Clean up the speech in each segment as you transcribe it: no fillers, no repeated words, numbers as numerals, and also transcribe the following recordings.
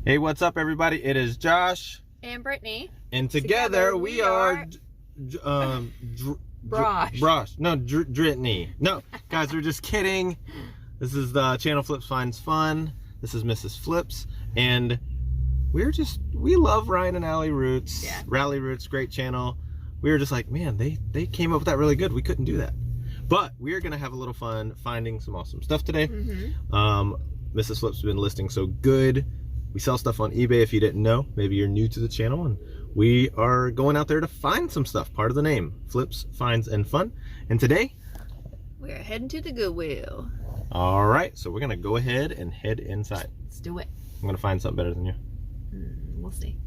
Hey, what's up, everybody? It is Josh and Brittany, and together we are Brosh. No, Dritney. No, guys, we're just kidding. This is the channel Flips Finds Fun. This is Mrs. Flips, and we love Ryan and Allie Roots. Yeah. Rally Roots, great channel. We were just like, man, they came up with that really good. We couldn't do that, but we are gonna have a little fun finding some awesome stuff today. Mrs. Flips has been listing so good. We sell stuff on eBay if you didn't know. Maybe you're new to the channel, and we are going out there to find some stuff. Part of the name, Flips, Finds, and Fun. And today, we're heading to the Goodwill. All right, so we're gonna go ahead and head inside. Let's do it. I'm gonna find something better than you. We'll see.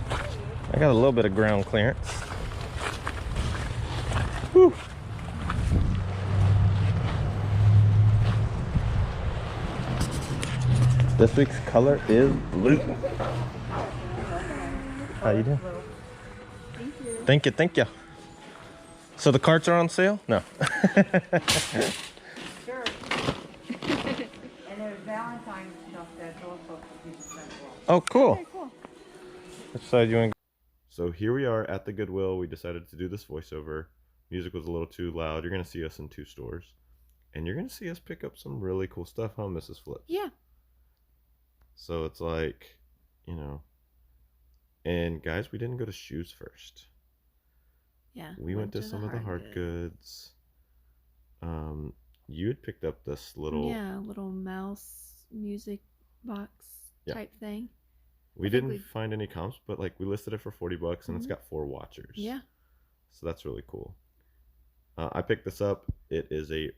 I got a little bit of ground clearance. Whew. This week's color is blue. How you doing? Thank you. Thank you. So the carts are on sale? No. Sure. And there's Valentine's stuff that's also 50% off. Oh, cool. Okay, cool. Which side you want to go? So here we are at the Goodwill. We decided to do this voiceover. Music was a little too loud. You're going to see us in 2 stores. And you're going to see us pick up some really cool stuff, huh, Mrs. Flips? Yeah. So it's like, you know, and guys, we didn't go to shoes first. Yeah. We went to some of the hard goods. You had picked up this little little mouse music box type thing. We didn't find any comps, but like we listed it for $40 and it's got 4 watchers. Yeah. So that's really cool. I picked this up. It is a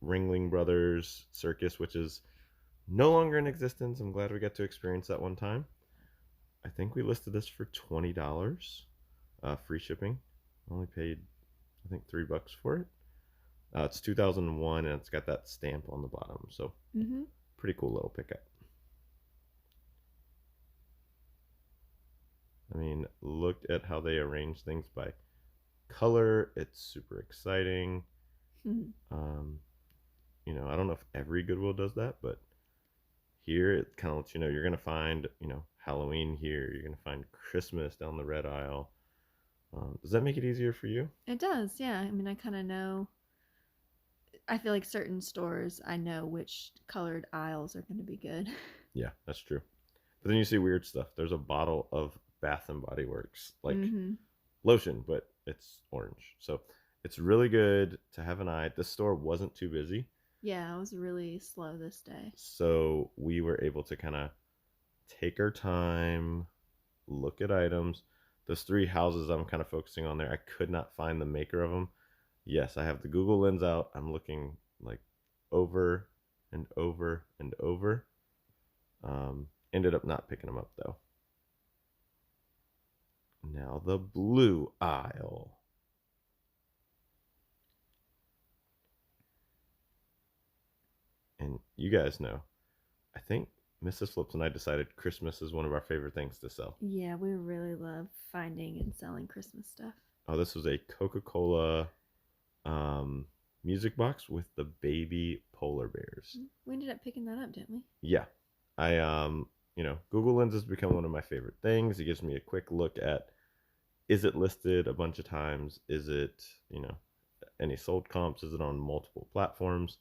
Ringling Brothers Circus, which is no longer in existence. I'm glad we got to experience that one time. I think we listed this for $20, free shipping. Only paid, I think, $3 for it. It's 2001 and it's got that stamp on the bottom. So pretty cool little pickup. I mean, look at how they arrange things by color. It's super exciting. You know, I don't know if every Goodwill does that, but here it kind of lets you know you're going to find, you know, Halloween here. You're going to find Christmas down the red aisle. Does that make it easier for you? It does, yeah. I mean, I kind of know. I feel like certain stores, I know which colored aisles are going to be good. Yeah, that's true. But then you see weird stuff. There's a bottle of Bath and Body Works, like lotion, but it's orange. So it's really good to have an eye. This store wasn't too busy. Yeah, I was really slow this day. So we were able to kind of take our time, look at items. Those 3 houses I'm kind of focusing on there, I could not find the maker of them. Yes, I have the Google lens out. I'm looking like over and over and over. Ended up not picking them up though. Now the blue aisle. And you guys know, I think Mrs. Flips and I decided Christmas is one of our favorite things to sell. Yeah, we really love finding and selling Christmas stuff. Oh, this was a Coca-Cola music box with the baby polar bears. We ended up picking that up, didn't we? Yeah. I, you know, Google Lens has become one of my favorite things. It gives me a quick look at, is it listed a bunch of times? Is it, you know, any sold comps? Is it on multiple platforms?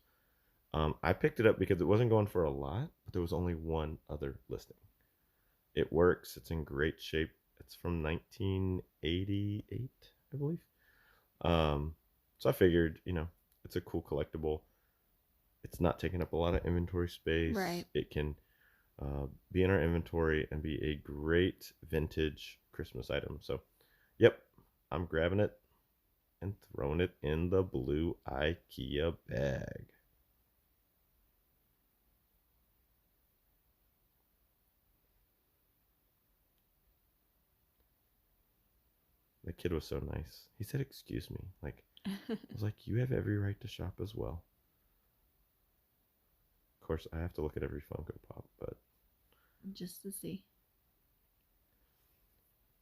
I picked it up because it wasn't going for a lot, but there was only one other listing. It works. It's in great shape. It's from 1988, I believe. So I figured, you know, it's a cool collectible. It's not taking up a lot of inventory space. Right. It can be in our inventory and be a great vintage Christmas item. So, yep, I'm grabbing it and throwing it in the blue IKEA bag. The kid was so nice. He said, "Excuse me." Like, I was like, "You have every right to shop as well." Of course, I have to look at every Funko Pop, but just to see.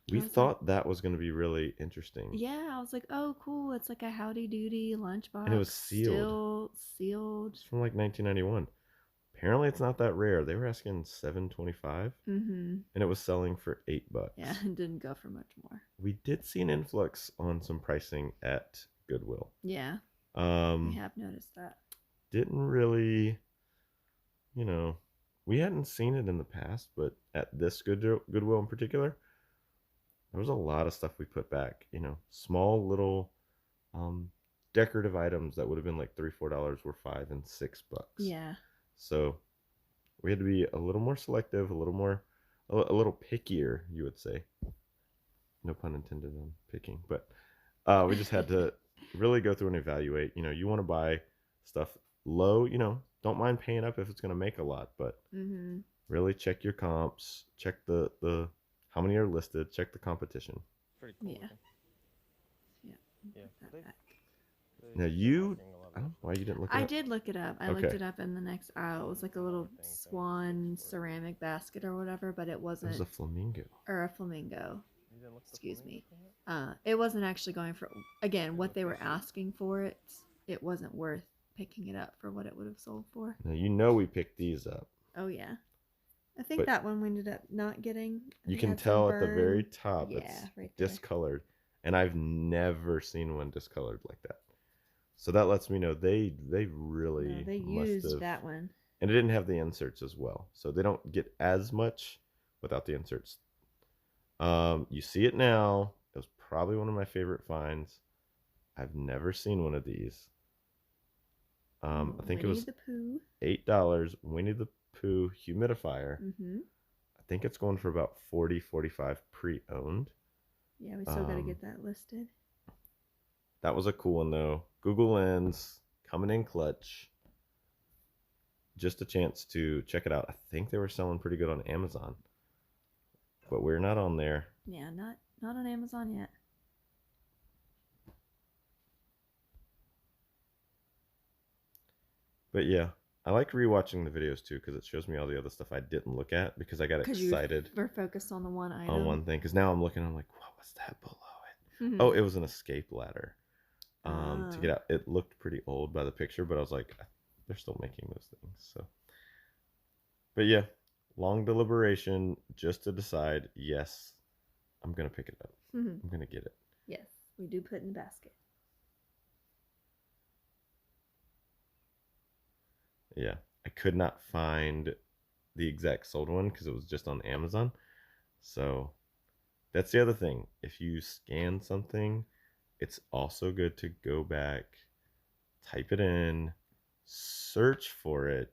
We thought that was going to be really interesting. Yeah, I was like, oh, cool. It's like a Howdy Doody lunchbox. And it was sealed. Still sealed. It's from like 1991. apparently it's not that rare. They were asking $7.25, Mm-hmm. and it was selling for $8. Yeah, it didn't go for much more. We did see an influx on some pricing at Goodwill. Yeah, we Um, have noticed that. didn't really, you know, we hadn't seen it in the past, but at this Goodwill in particular, there was a lot of stuff we put back. Small little um, decorative items that would have been like $3, $4 were $5 and $6. Yeah. So we had to be a little more selective, a little pickier, you would say. No pun intended on picking, but we just had to really go through and evaluate. You want to buy stuff low. Don't mind paying up if it's going to make a lot, but Mm-hmm. really check your comps, check the how many are listed, check the competition. Pretty cool. Yeah. looking. Yeah. Yeah. Put that They- back. Now I don't know why you didn't look it I up. did look it up. I looked Okay. it up in the next aisle. It was like a little swan ceramic basket or whatever, but it It wasn't, was a flamingo. or a flamingo. You didn't look the Excuse flamingo me. thing up? It wasn't actually going for, again, what they were asking for it. It wasn't worth picking it up for what it would have sold for. Now we picked these up. Oh yeah, I think But that one we ended up not getting. You It can had some tell at the very burn. top Yeah, it's right there. discolored, and I've never seen one discolored like that. So that lets me know they really No, they must used have, that one. and it didn't have the inserts as well, so they don't get as much without the inserts. You see it now. It was probably one of my favorite finds. I've never seen one of these. I think it Winnie was the Pooh. $8. Winnie the Pooh humidifier. Mm-hmm. I think it's going for about 40, 45 pre-owned. Yeah, we still got to Um, get that listed. That was a cool one though. Google Lens coming in clutch. Just a chance to check it out. I think they were selling pretty good on Amazon, but we're not on there. Yeah, not on Amazon yet. But yeah, I like rewatching the videos too because it shows me all the other stuff I didn't look at because I got excited We're focused on the one item. on one thing. Because now I'm looking, I'm like, what was that below it? Mhm. Oh, it was an escape ladder. To get out. It looked pretty old by the picture, but I was like, they're still making those things. So, but yeah, long deliberation just to decide, yes, I'm gonna pick it up. Mhm. I'm gonna get it. Yes, we do put in the basket. Yeah, I could not find the exact sold one because it was just on Amazon. So that's the other thing. If you scan something, it's also good to go back, type it in, search for it,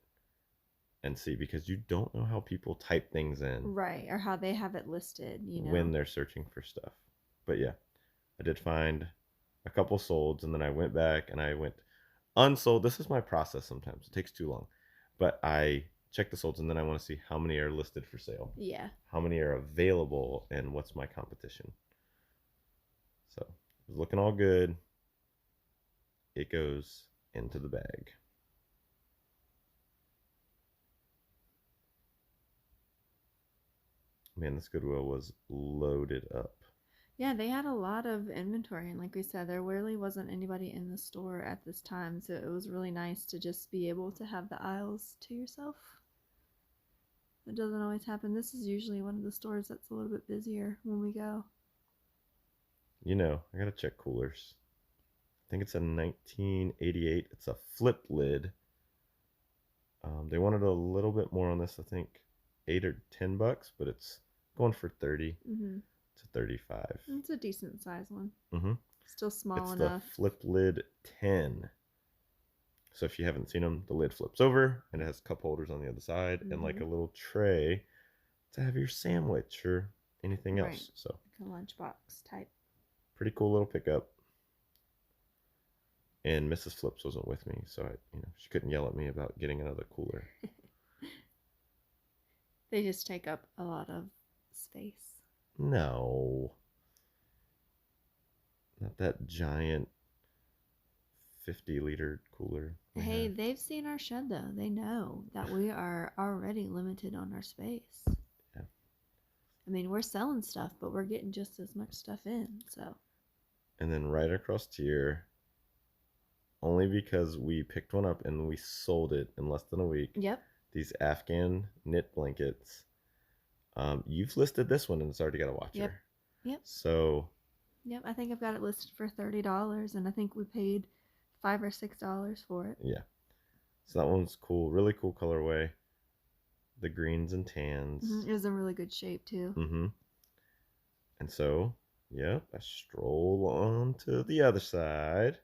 and see, because you don't know how people type things in Right, or how they have it listed, when they're searching for stuff. But yeah, I did find a couple solds, and then I went back and I went unsold. This is my process sometimes. It takes too long. But I check the solds, and then I want to see how many are listed for sale. Yeah. How many are available, and what's my competition. So it was looking all good. It goes into the bag. Man, this Goodwill was loaded up. Yeah, they had a lot of inventory, and like we said, there really wasn't anybody in the store at this time, so it was really nice to just be able to have the aisles to yourself. It doesn't always happen. This is usually one of the stores that's a little bit busier when we go. I gotta check coolers. I think it's a 1988. It's a flip lid. They wanted a little bit more on this. I think $8 or $10, but it's going for 30 Mm-hmm. to 35. It's a decent size one. Mm-hmm. Still small It's enough. the flip lid 10. So if you haven't seen them, the lid flips over and it has cup holders on the other side and like a little tray to have your sandwich or anything else. Right. So Like a lunchbox type. pretty cool little pickup. And Mrs. Flips wasn't with me, so she couldn't yell at me about getting another cooler. They just take up a lot of space. No, not that giant 50-liter cooler. Hey, they've seen our shed though. They know that we are already limited on our space. Yeah. I mean, we're selling stuff, but we're getting just as much stuff in, so. And then right across here, only because we picked one up and we sold it in less than a week. Yep. these Afghan knit blankets. You've listed this one and it's already got a watcher. Yep. So. Yep, I think I've got it listed for $30, and I think we paid $5 or $6 for it. Yeah. So that one's cool. Really cool colorway. The greens and tans. It was in really good shape too. And so, yep, I stroll on to the other side.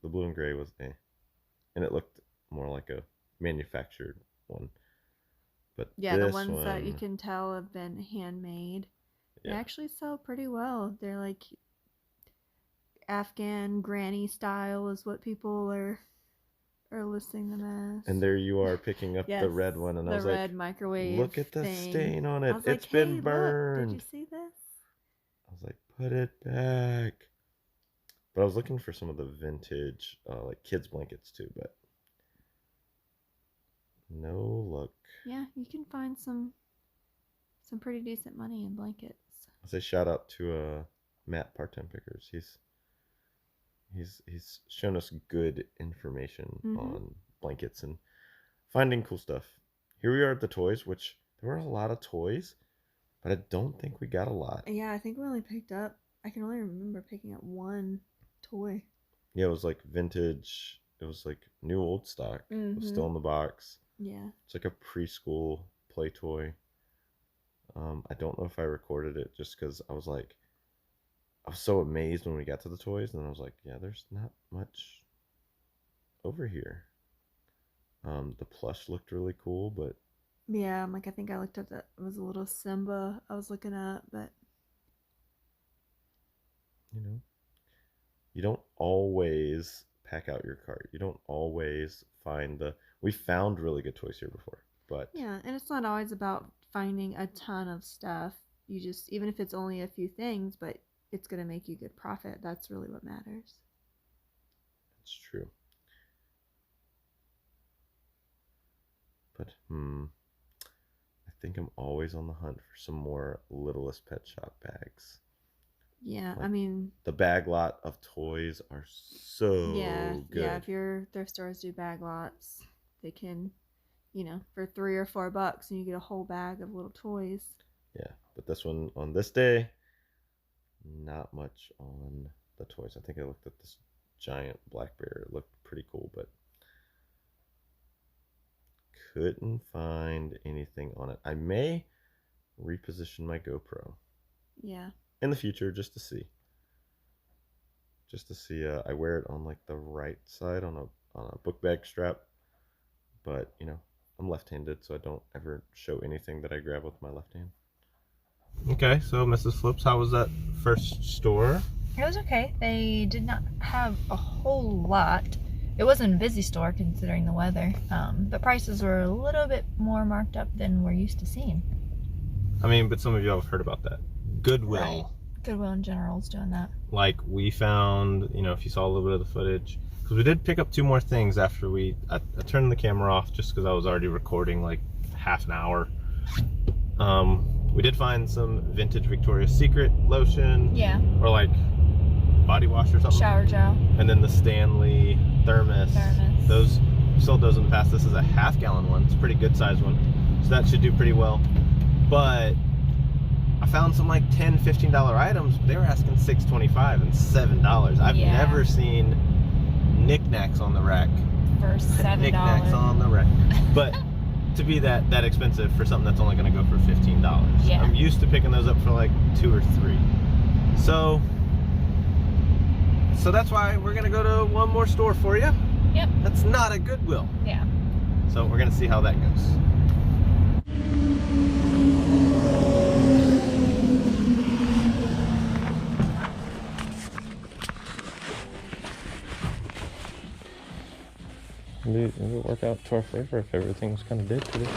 The blue and gray was and it looked more like a manufactured one. But yeah, the ones that you can tell have been handmade. They actually sell pretty well. They're like Afghan granny style is what people are listing them as. And there you are picking up the red one, and I was like, the red microwave. Look at the stain on it. It's been burned. Look, did you see this? I was like, put it back. But I was looking for some of the vintage like kids blankets too, but no luck. Yeah, you can find some pretty decent money in blankets. I say shout out to Matt Part-Time Pickers. He's shown us good information on blankets and finding cool stuff. Here we are at the toys, which there were a lot of toys, but I don't think we got a lot. Yeah, I think we only picked up, I can only remember picking up one toy. Yeah, it was like vintage. It was like new old stock. It was still in the box. Yeah. It's like a preschool play toy. I don't know if I recorded it just because I was so amazed when we got to the toys, and then I was like, yeah, there's not much over here. The plush looked really cool, but yeah, I think I looked up that it was a little Simba I was looking at, but you don't always pack out your cart. You don't always find we found really good toys here before, but yeah, and it's not always about finding a ton of stuff. You just, even if it's only a few things, but it's going to make you good profit. That's really what matters. It's true. But I think I'm always on the hunt for some more Littlest Pet Shop bags. Yeah, like, the bag lot of toys are so good. Yeah, if your thrift stores do bag lots, they can, for $3 or $4, and you get a whole bag of little toys. Yeah, but this one on this day, not much on the toys. I think I looked at this giant black bear. It looked pretty cool, but couldn't find anything on it. I may reposition my GoPro. Yeah. In the future, just to see. I wear it on like the right side on a book bag strap, but I'm left-handed, so I don't ever show anything that I grab with my left hand. Okay, so Mrs. Flips, how was that first store? It was okay. They did not have a whole lot. It wasn't a busy store considering the weather, but prices were a little bit more marked up than we're used to seeing. I mean, but some of you have heard about that. Goodwill. Right. Goodwill in general is doing that. Like we found, if you saw a little bit of the footage, because we did pick up 2 more things after I turned the camera off just because I was already recording like half an hour. We did find some vintage Victoria's Secret lotion. Yeah. Or like body wash or something. Shower gel. And then the Stanley thermos. Those sold those in the past. This is a half-gallon one. It's a pretty good sized one. So that should do pretty well. But I found some like $10, $15 items. They were asking $6.25 and $7. I've never seen knickknacks on the rack. For $7. Knickknacks on the rack. But to be that expensive for something that's only going to go for $15. Yeah. I'm used to picking those up for like 2 or 3. So that's why we're going to go to one more store for you. Yep. That's not a Goodwill. Yeah. So we're going to see how that goes. Maybe it would work out to our favor if everything was kind of dead today.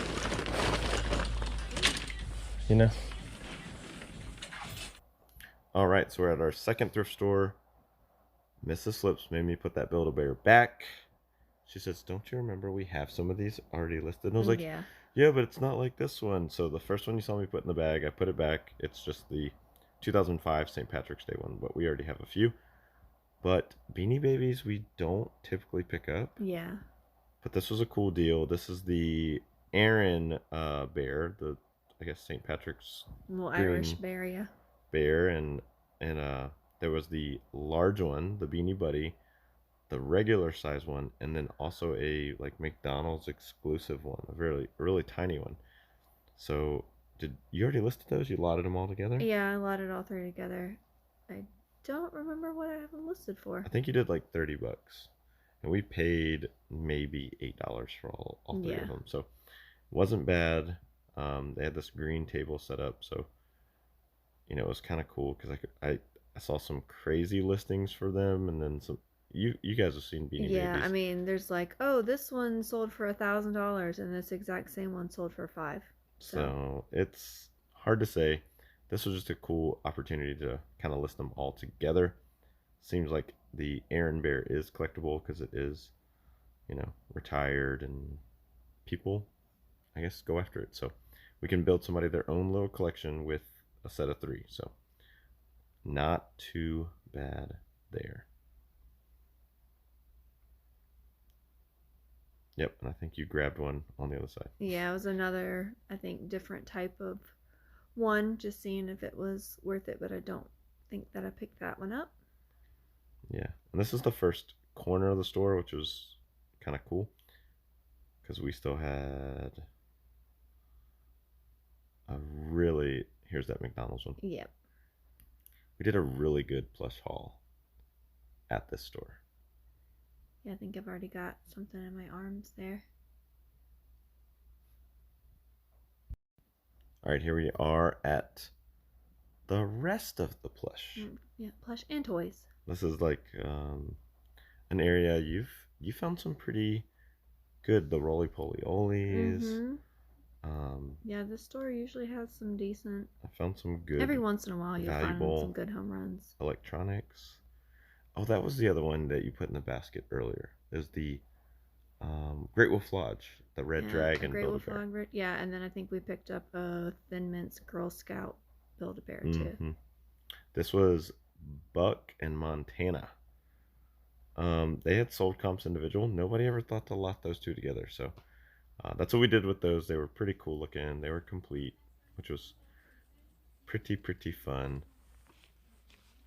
All right, so we're at our second thrift store. Mrs. Slips made me put that Build-A-Bear back. She says, don't you remember we have some of these already listed? And I was like, yeah, but it's not like this one. So the first one you saw me put in the bag, I put it back. It's just the 2005 St. Patrick's Day one, but we already have a few. But Beanie Babies we don't typically pick up. Yeah. But this was a cool deal. This is the Aaron bear, the I guess St. Patrick's Little green Irish bear, yeah. bear, and there was the large one, the Beanie Buddy, the regular size one, and then also a like McDonald's exclusive one, a really tiny one. So did you already listed those? You lotted them all together? Yeah, I lotted all three together. I don't remember what I have them listed for. I think you did like $30, and we paid maybe $8 for all three of them. So it wasn't bad. They had this green table set up, so you know it was kind of cool because I saw some crazy listings for them, and then some. You guys have seen Beanie Yeah, Babies. I mean, there's like, oh, this one sold for $1,000, and this exact same one sold for $5. So it's hard to say. This was just a cool opportunity to kind of list them all together. Seems like the Aaron Bear is collectible because it is, you know, retired, and people, I guess, go after it. So we can build somebody their own little collection with a set of 3. So not too bad there. Yep, and I think you grabbed one on the other side. Yeah, it was another, I think, different type of one, just seeing if it was worth it, but I don't think that I picked that one up. Yeah, and this is the first corner of the store, which was kind of cool because we still had a really, here's that McDonald's one. Yep. We did a really good plush haul at this store. Yeah, I think I've already got something in my arms there. All right, here we are at the rest of the plush. Yeah, plush and toys. This is like an area you found some pretty good, the roly poly olies. Yeah, this store usually has some decent. I found some good. Every once in a while, you'll find valuable some good home runs. Electronics. Oh, that was the other one that you put in the basket earlier. Is the Great Wolf Lodge, the Red Dragon Great Wolf Build-A-Bear. Lodge, yeah, and then I think we picked up a Thin Mints Girl Scout Build-A-Bear too. This was Buck and Montana. They had sold comps individual. Nobody ever thought to lot those two together, so that's what we did with those. They were pretty cool looking. They were complete, which was pretty fun.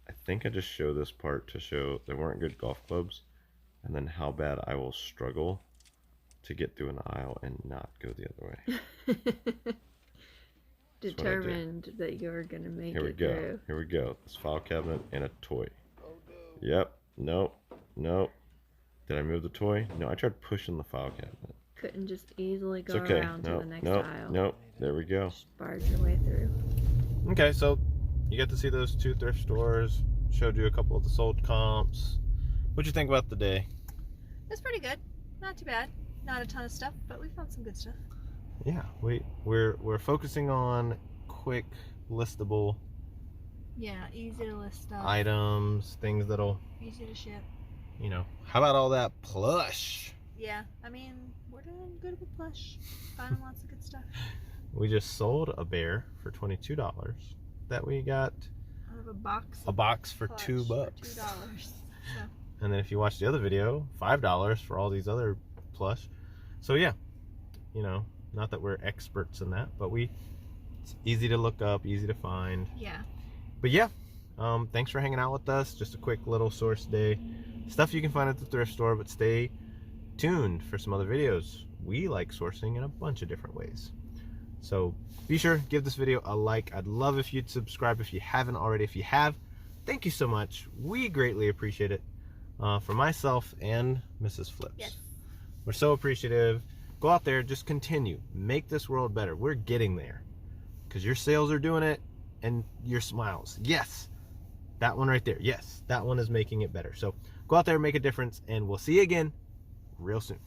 I think I just show this part to show they weren't good golf clubs, and then how bad I will struggle to get through an aisle and not go the other way. Determined that you're gonna make it through. Here we go. This file cabinet and a toy. Yep. Nope. Did I move the toy? No, I tried pushing the file cabinet. Couldn't just easily go okay. around to the next aisle. Nope. There we go. Just barge your way through. Okay, so you got to see those 2 thrift stores. Showed you a couple of the sold comps. What'd you think about the day? It's pretty good. Not too bad. Not a ton of stuff, but we found some good stuff. Yeah, we're focusing on quick listable. Yeah, easy to list stuff. Items, things that'll easy to ship. You know, how about all that plush? Yeah, I mean, we're doing good with plush. Finding lots of good stuff. We just sold a bear for $22 that we got Out of a box for plush $2. For $2. So. And then if you watch the other video, $5 for all these other plush. So yeah, you know, not that we're experts in that, but it's easy to look up, easy to find. Yeah. But yeah, thanks for hanging out with us. Just a quick little source day. Stuff you can find at the thrift store, but stay tuned for some other videos. We like sourcing in a bunch of different ways. So be sure, give this video a like. I'd love if you'd subscribe if you haven't already. If you have, thank you so much. We greatly appreciate it. For myself and Mrs. Flips. Yes. We're so appreciative. Go out there, just continue. Make this world better. We're getting there. Because your sales are doing it, and your smiles. Yes. That one right there. Yes. That one is making it better. So go out there, make a difference, and we'll see you again real soon.